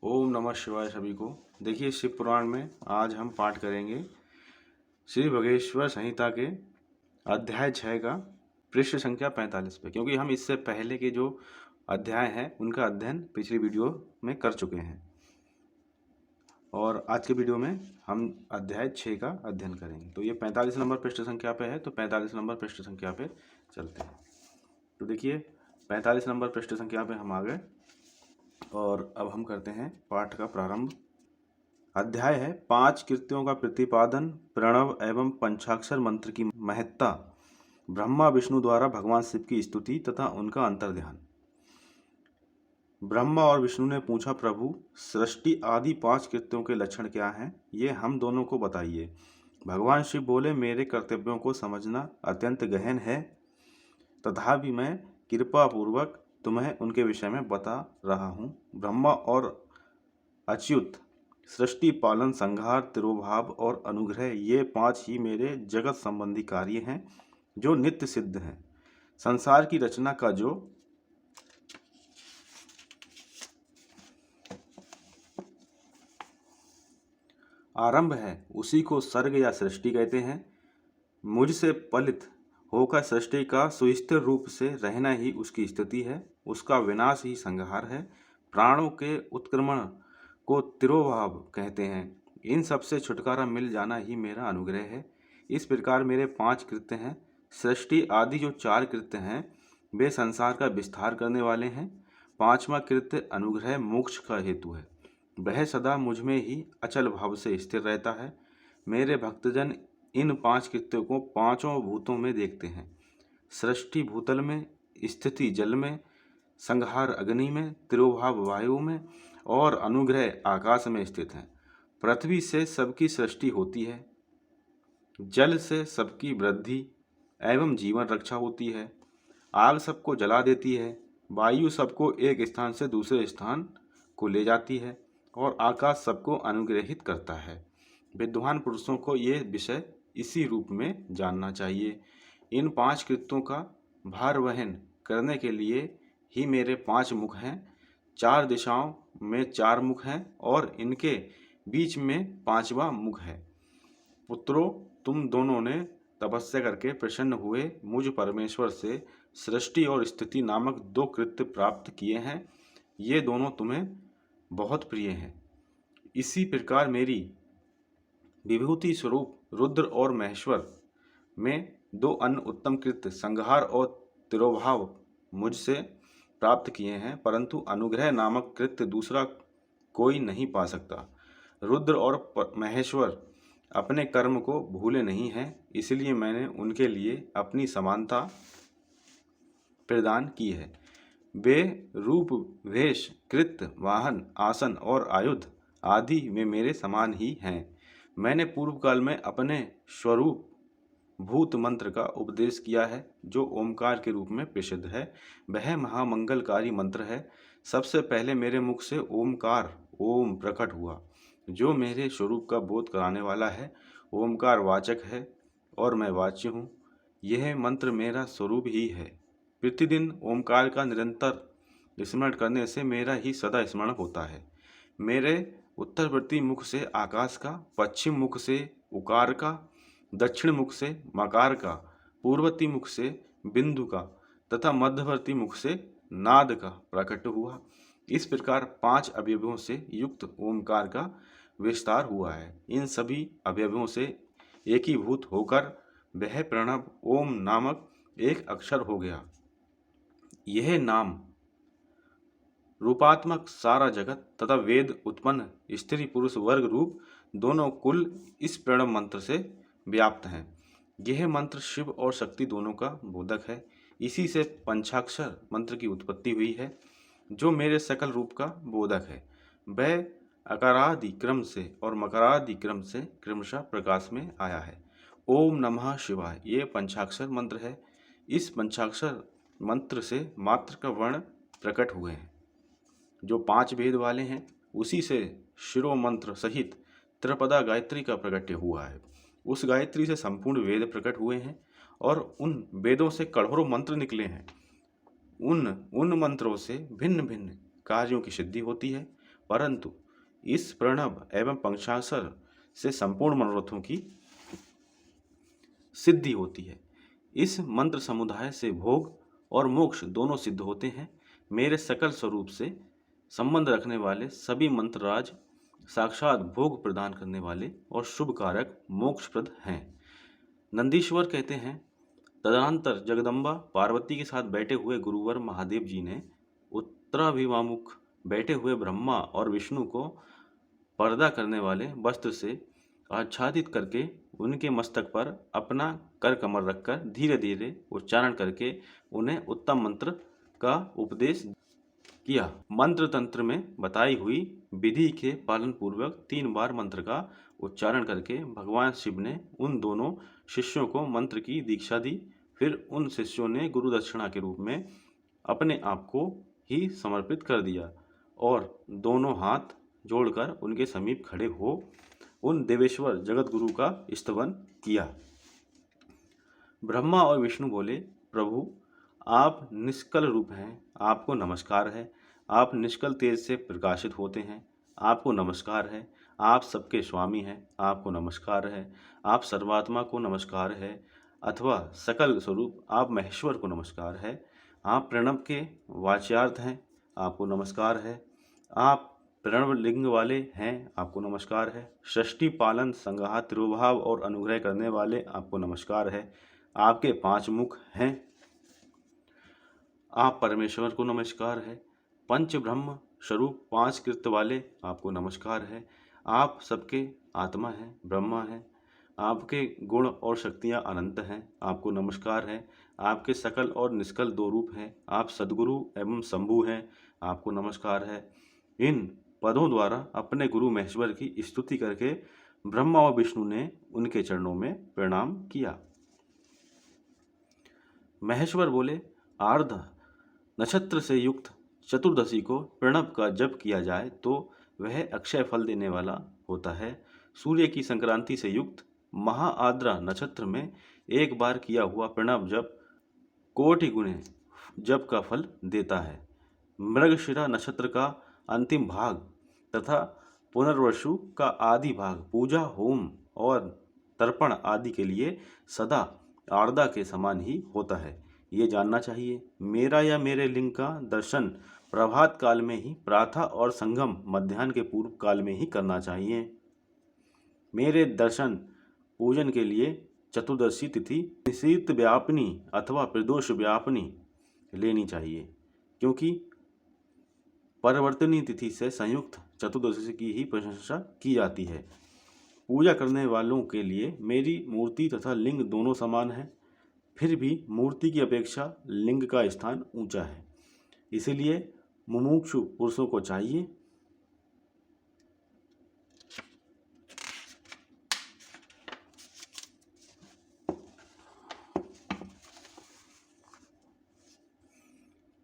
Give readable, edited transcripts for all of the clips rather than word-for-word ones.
ओम नमः शिवाय सभी को। देखिए, शिव पुराण में आज हम पाठ करेंगे श्री भगेश्वर संहिता के अध्याय 6 का पृष्ठ संख्या 45 पे, क्योंकि हम इससे पहले के जो अध्याय हैं उनका अध्ययन पिछली वीडियो में कर चुके हैं और आज के वीडियो में हम अध्याय 6 का अध्ययन करेंगे। तो ये 45 नंबर पृष्ठ संख्या पे है, तो 45 नंबर पृष्ठ संख्या पे चलते हैं। तो देखिए, 45 नंबर पृष्ठ संख्या पे हम आ गए और अब हम करते हैं पाठ का प्रारंभ। अध्याय है 5 कृत्यों का प्रतिपादन, प्रणव एवं पंचाक्षर मंत्र की महत्ता, ब्रह्मा विष्णु द्वारा भगवान शिव की स्तुति तथा उनका अंतर्ध्यान। ब्रह्मा और विष्णु ने पूछा, प्रभु, सृष्टि आदि 5 कृत्यों के लक्षण क्या हैं? ये हम दोनों को बताइए। भगवान शिव बोले, मेरे कर्तव्यों को समझना अत्यंत गहन है, तथापि मैं कृपा पूर्वक तुम्हें उनके विषय में बता रहा हूँ। ब्रह्मा और अच्युत, सृष्टि, पालन, संहार, तिरोभाव और अनुग्रह, ये 5 ही मेरे जगत संबंधी कार्य हैं जो नित्य सिद्ध हैं। संसार की रचना का जो आरंभ है उसी को सर्ग या सृष्टि कहते हैं। मुझसे पलित होकर सृष्टि का सुस्थिर रूप से रहना ही उसकी स्थिति है, उसका विनाश ही संहार है। प्राणों के उत्क्रमण को तिरोभाव कहते हैं। इन सब से छुटकारा मिल जाना ही मेरा अनुग्रह है। इस प्रकार मेरे 5 कृत्य हैं। सृष्टि आदि जो 4 कृत्य हैं वे संसार का विस्तार करने वाले हैं। 5वां कृत्य अनुग्रह मोक्ष का हेतु है। वह सदा मुझ में ही अचल भाव से स्थिर रहता है। मेरे भक्तजन इन 5 कृत्यों को 5 भूतों में देखते हैं। सृष्टि भूतल में, स्थिति जल में, संहार अग्नि में, तिरोभाव वायु में और अनुग्रह आकाश में स्थित है। पृथ्वी से सबकी सृष्टि होती है, जल से सबकी वृद्धि एवं जीवन रक्षा होती है, आग सबको जला देती है, वायु सबको एक स्थान से दूसरे स्थान को ले जाती है और आकाश सबको अनुग्रहित करता है। विद्वान पुरुषों को ये विषय इसी रूप में जानना चाहिए। इन 5 कृत्यों का भार वहन करने के लिए ही मेरे 5 मुख हैं। 4 दिशाओं में 4 मुख हैं और इनके बीच में 5वां मुख है। पुत्रों, तुम दोनों ने तपस्या करके प्रसन्न हुए मुझ परमेश्वर से सृष्टि और स्थिति नामक 2 कृत्य प्राप्त किए हैं। ये दोनों तुम्हें बहुत प्रिय हैं। इसी प्रकार मेरी विभूति स्वरूप रुद्र और महेश्वर में 2 अन्य उत्तम कृत्य संहार और तिरोभाव मुझसे प्राप्त किए हैं, परंतु अनुग्रह नामक कृत्य दूसरा कोई नहीं पा सकता। रुद्र और महेश्वर अपने कर्म को भूले नहीं हैं, इसलिए मैंने उनके लिए अपनी समानता प्रदान की है। वे रूप, वेश, कृत्य, वाहन, आसन और आयुध आदि में मेरे समान ही हैं। मैंने पूर्व काल में अपने स्वरूप भूत मंत्र का उपदेश किया है, जो ओमकार के रूप में प्रसिद्ध है। वह महामंगलकारी मंत्र है। सबसे पहले मेरे मुख से ओमकार, ओम प्रकट हुआ, जो मेरे स्वरूप का बोध कराने वाला है। ओमकार वाचक है और मैं वाच्य हूँ। यह मंत्र मेरा स्वरूप ही है। प्रतिदिन ओमकार का निरंतर स्मरण करने से मेरा ही सदा स्मरण होता है। मेरे उत्तरवर्ती मुख से आकाश का, पश्चिम मुख से उकार का, दक्षिण मुख से मकार का, पूर्ववर्ती मुख से बिंदु का तथा मध्यवर्ती मुख से नाद का प्रकट हुआ। इस प्रकार 5 अवयवों से युक्त ओमकार का विस्तार हुआ है। इन सभी अवयवों से एकीभूत होकर वह प्रणव ओम नामक एक अक्षर हो गया। यह नाम रूपात्मक सारा जगत तथा वेद उत्पन्न स्त्री पुरुष वर्ग रूप दोनों कुल इस प्रणव मंत्र से व्याप्त हैं। यह मंत्र शिव और शक्ति दोनों का बोधक है। इसी से पंचाक्षर मंत्र की उत्पत्ति हुई है, जो मेरे सकल रूप का बोधक है। वह अकारादि क्रम से और मकरादि क्रम से क्रमशः प्रकाश में आया है। ओम नमः शिवाय ये पंचाक्षर मंत्र है। इस पंचाक्षर मंत्र से मात्र का वर्ण प्रकट हुए हैं, जो 5 वेद वाले हैं। उसी से शिरो मंत्र सहित त्रिपदा गायत्री का प्रकट्य हुआ है। उस गायत्री से संपूर्ण वेद प्रकट हुए हैं और उन वेदों से करोड़ों मंत्र निकले हैं। उन मंत्रों से भिन्न भिन्न कार्यों की सिद्धि होती है। परंतु इस प्रणव एवं पंचाक्षर से संपूर्ण मनोरथों की सिद्धि होती है। इस मंत्र समुदाय से भोग और मोक्ष दोनों सिद्ध होते हैं। मेरे सकल स्वरूप से संबंध रखने वाले सभी मंत्रराज साक्षात भोग प्रदान करने वाले और शुभ कारक मोक्षप्रद हैं। नंदीश्वर कहते हैं, तदनंतर जगदम्बा पार्वती के साथ बैठे हुए गुरुवर महादेव जी ने उत्तराभिमुख बैठे हुए ब्रह्मा और विष्णु को पर्दा करने वाले वस्त्र से आच्छादित करके उनके मस्तक पर अपना कर कमर रखकर धीरे धीरे उच्चारण करके उन्हें उत्तम मंत्र का उपदेश किया। मंत्र तंत्र में बताई हुई विधि के पालन पूर्वक 3 बार मंत्र का उच्चारण करके भगवान शिव ने उन दोनों शिष्यों को मंत्र की दीक्षा दी। फिर उन शिष्यों ने गुरु दक्षिणा के रूप में अपने आप को ही समर्पित कर दिया और दोनों हाथ जोड़कर उनके समीप खड़े हो उन देवेश्वर जगत गुरु का स्तवन किया। ब्रह्मा और विष्णु बोले, प्रभु आप निष्कल रूप हैं, आपको नमस्कार है। आप निष्कल तेज से प्रकाशित होते हैं, आपको नमस्कार है। आप सबके स्वामी हैं, आपको नमस्कार है। आप सर्वात्मा को नमस्कार है, अथवा सकल स्वरूप आप महेश्वर को नमस्कार है। आप प्रणव के वाच्यार्थ हैं, आपको नमस्कार है। आप प्रणव लिंग वाले हैं, आपको नमस्कार है। सृष्टि पालन संहार तिरुभाव और अनुग्रह करने वाले, आपको नमस्कार है। आपके 5 मुख हैं, आप परमेश्वर को नमस्कार है। पंच ब्रह्म स्वरूप 5 कृत्य वाले, आपको नमस्कार है। आप सबके आत्मा हैं, ब्रह्मा हैं। आपके गुण और शक्तियाँ अनंत हैं, आपको नमस्कार है। आपके सकल और निष्कल 2 रूप हैं। आप सद्गुरु एवं शंभु हैं, आपको नमस्कार है। इन पदों द्वारा अपने गुरु महेश्वर की स्तुति करके ब्रह्मा और विष्णु ने उनके चरणों में प्रणाम किया। महेश्वर बोले, आर्ध नक्षत्र से युक्त चतुर्दशी को प्रणव का जप किया जाए तो वह अक्षय फल देने वाला होता है। सूर्य की संक्रांति से युक्त महाआद्रा नक्षत्र में एक बार किया हुआ प्रणव जप कोटि गुणे जप का फल देता है। मृगशिरा नक्षत्र का अंतिम भाग तथा पुनर्वसु का आदि भाग पूजा, होम और तर्पण आदि के लिए सदा आर्द्रा के समान ही होता है, ये जानना चाहिए। मेरा या मेरे लिंग का दर्शन प्रभात काल में ही, प्रातः और संगम मध्याह्न के पूर्व काल में ही करना चाहिए। मेरे दर्शन पूजन के लिए चतुर्दशी तिथि निशीत व्यापनी अथवा प्रदोष व्यापनी लेनी चाहिए, क्योंकि परिवर्तनी तिथि से संयुक्त चतुर्दशी की ही प्रशंसा की जाती है। पूजा करने वालों के लिए मेरी मूर्ति तथा लिंग दोनों समान है, फिर भी मूर्ति की अपेक्षा लिंग का स्थान ऊंचा है। इसीलिए मुमुक्षु पुरुषों को चाहिए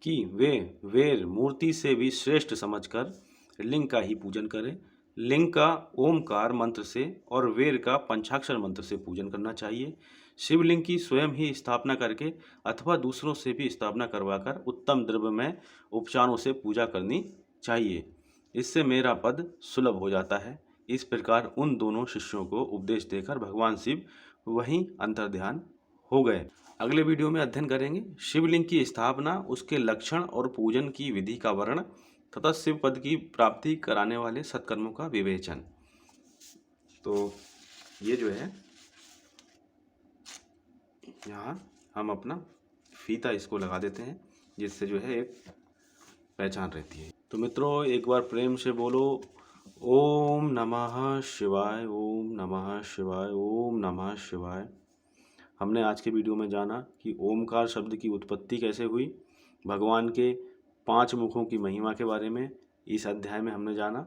कि वे वेर मूर्ति से भी श्रेष्ठ समझकर लिंग का ही पूजन करें। लिंग का ओमकार मंत्र से और वेर का पंचाक्षर मंत्र से पूजन करना चाहिए। शिवलिंग की स्वयं ही स्थापना करके अथवा दूसरों से भी स्थापना करवाकर उत्तम द्रव्यमय उपचारों से पूजा करनी चाहिए। इससे मेरा पद सुलभ हो जाता है। इस प्रकार उन दोनों शिष्यों को उपदेश देकर भगवान शिव वहीं अंतर्ध्यान हो गए। अगले वीडियो में अध्ययन करेंगे शिवलिंग की स्थापना, उसके लक्षण और पूजन की विधि का वर्णन तथा शिव पद की प्राप्ति कराने वाले सत्कर्मों का विवेचन। तो ये जो है यहाँ हम अपना फीता इसको लगा देते हैं, जिससे जो है एक पहचान रहती है। तो मित्रों एक बार प्रेम से बोलो ओम नमः शिवाय, ओम नमः शिवाय, ओम नमः शिवाय। हमने आज के वीडियो में जाना कि ओमकार शब्द की उत्पत्ति कैसे हुई, भगवान के 5 मुखों की महिमा के बारे में इस अध्याय में हमने जाना।